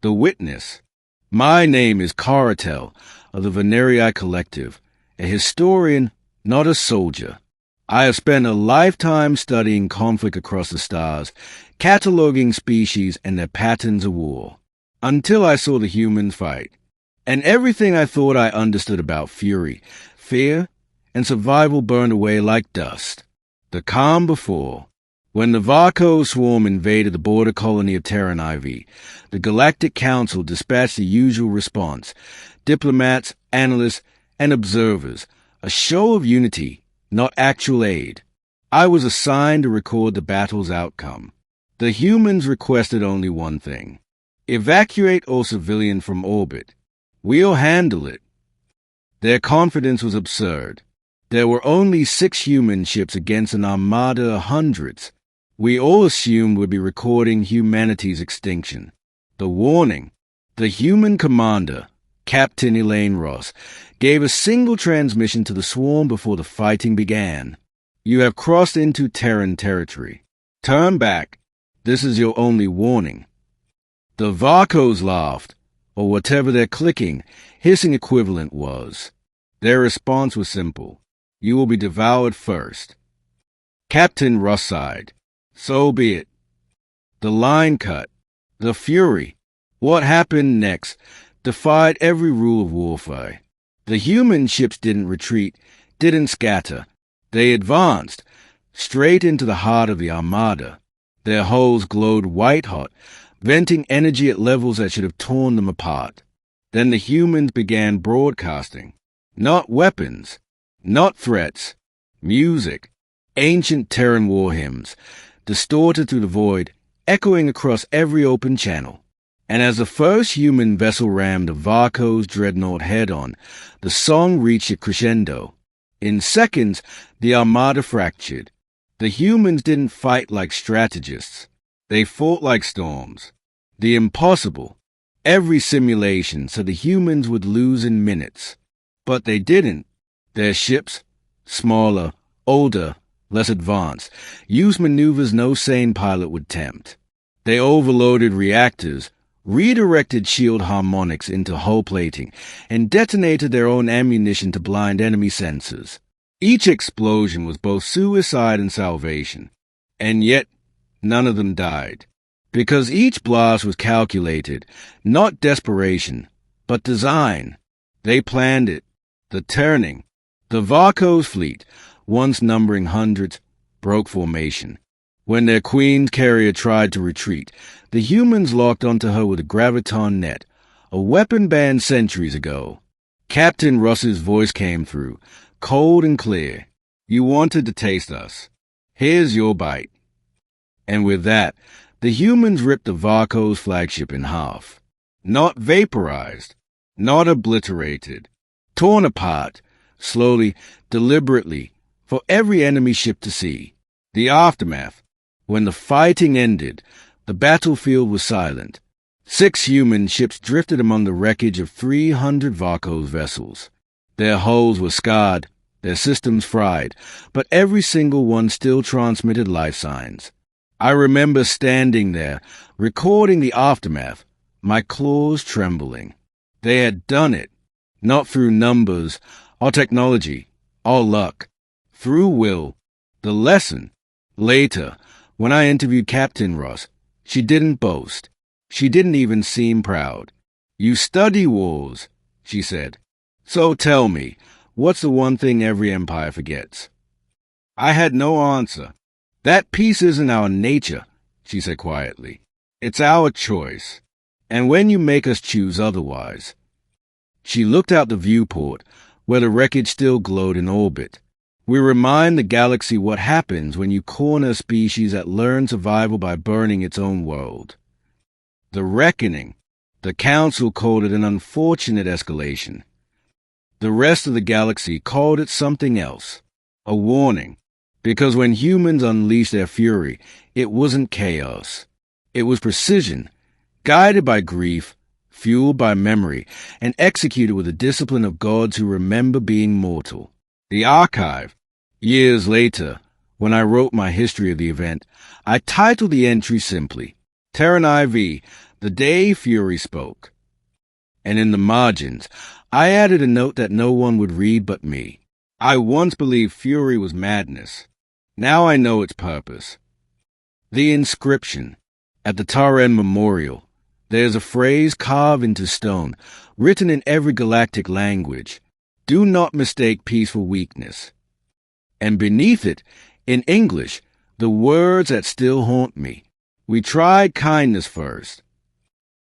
The witness. My name is Caratel of the Venerii Collective, a historian, not a soldier. I have spent a lifetime studying conflict across the stars, cataloging species and their patterns of war, until I saw the humans fight. And everything I thought I understood about fury, fear, and survival burned away like dust. The calm before. When the Varco swarm invaded the border colony of Terran IV, the Galactic Council dispatched the usual response: diplomats, analysts, and observers, a show of unity, not actual aid. I was assigned to record the battle's outcome. The humans requested only one thing: evacuate all civilians from orbit. We'll handle it. Their confidence was absurd. There were only 6 human ships against an armada of hundreds. We all assumed we'd be recording humanity's extinction. The warning. The human commander, Captain Elaine Ross, gave a single transmission to the swarm before the fighting began. You have crossed into Terran territory. Turn back. This is your only warning. The Varcos laughed, or whatever their clicking, hissing equivalent was. Their response was simple: you will be devoured first. Captain Ross sighed. So be it. The line cut. The fury. What happened next defied every rule of warfare. The human ships didn't retreat, didn't scatter. They advanced, straight into the heart of the armada. Their hulls glowed white-hot, venting energy at levels that should have torn them apart. Then the humans began broadcasting. Not weapons, not threats. Music. Ancient Terran war hymns, distorted through the void, echoing across every open channel. And as the first human vessel rammed the Varco's dreadnought head-on, the song reached a crescendo. In seconds, the armada fractured. The humans didn't fight like strategists. They fought like storms. The impossible. Every simulation said the humans would lose in minutes. But they didn't. Their ships, smaller, older, less advanced, used maneuvers no sane pilot would tempt. They overloaded reactors, redirected shield harmonics into hull plating, and detonated their own ammunition to blind enemy sensors. Each explosion was both suicide and salvation. And yet, none of them died. Because each blast was calculated, not desperation, but design. They planned it. The turning. The Varco's fleet, once numbering hundreds, broke formation. When their queen carrier tried to retreat, the humans locked onto her with a graviton net, a weapon banned centuries ago. Captain Russ's voice came through, cold and clear. You wanted to taste us. Here's your bite. And with that, the humans ripped the Varco's flagship in half. Not vaporized, not obliterated, torn apart, slowly, deliberately, for every enemy ship to see. The aftermath. When the fighting ended, the battlefield was silent. 6 human ships drifted among the wreckage of 300 Varco's vessels. Their hulls were scarred, their systems fried, but every single one still transmitted life signs. I remember standing there, recording the aftermath, my claws trembling. They had done it, not through numbers, or technology, or luck, through will. The lesson. Later, when I interviewed Captain Ross, she didn't boast. She didn't even seem proud. You study wars, she said. So tell me, what's the one thing every empire forgets? I had no answer. That peace isn't our nature, she said quietly. It's our choice. And when you make us choose otherwise. She looked out the viewport, where the wreckage still glowed in orbit. We remind the galaxy what happens when you corner a species that learns survival by burning its own world. The reckoning. The Council called it an unfortunate escalation. The rest of the galaxy called it something else. A warning. Because when humans unleashed their fury, it wasn't chaos. It was precision, guided by grief, fueled by memory, and executed with the discipline of gods who remember being mortal. The archive. Years later, when I wrote my history of the event, I titled the entry simply, Terran IV, the day Fury spoke. And in the margins, I added a note that no one would read but me. I once believed Fury was madness. Now I know its purpose. The inscription. At the Taren Memorial, there's a phrase carved into stone, written in every galactic language. Do not mistake peace for weakness. And beneath it, in English, the words that still haunt me. We tried kindness first,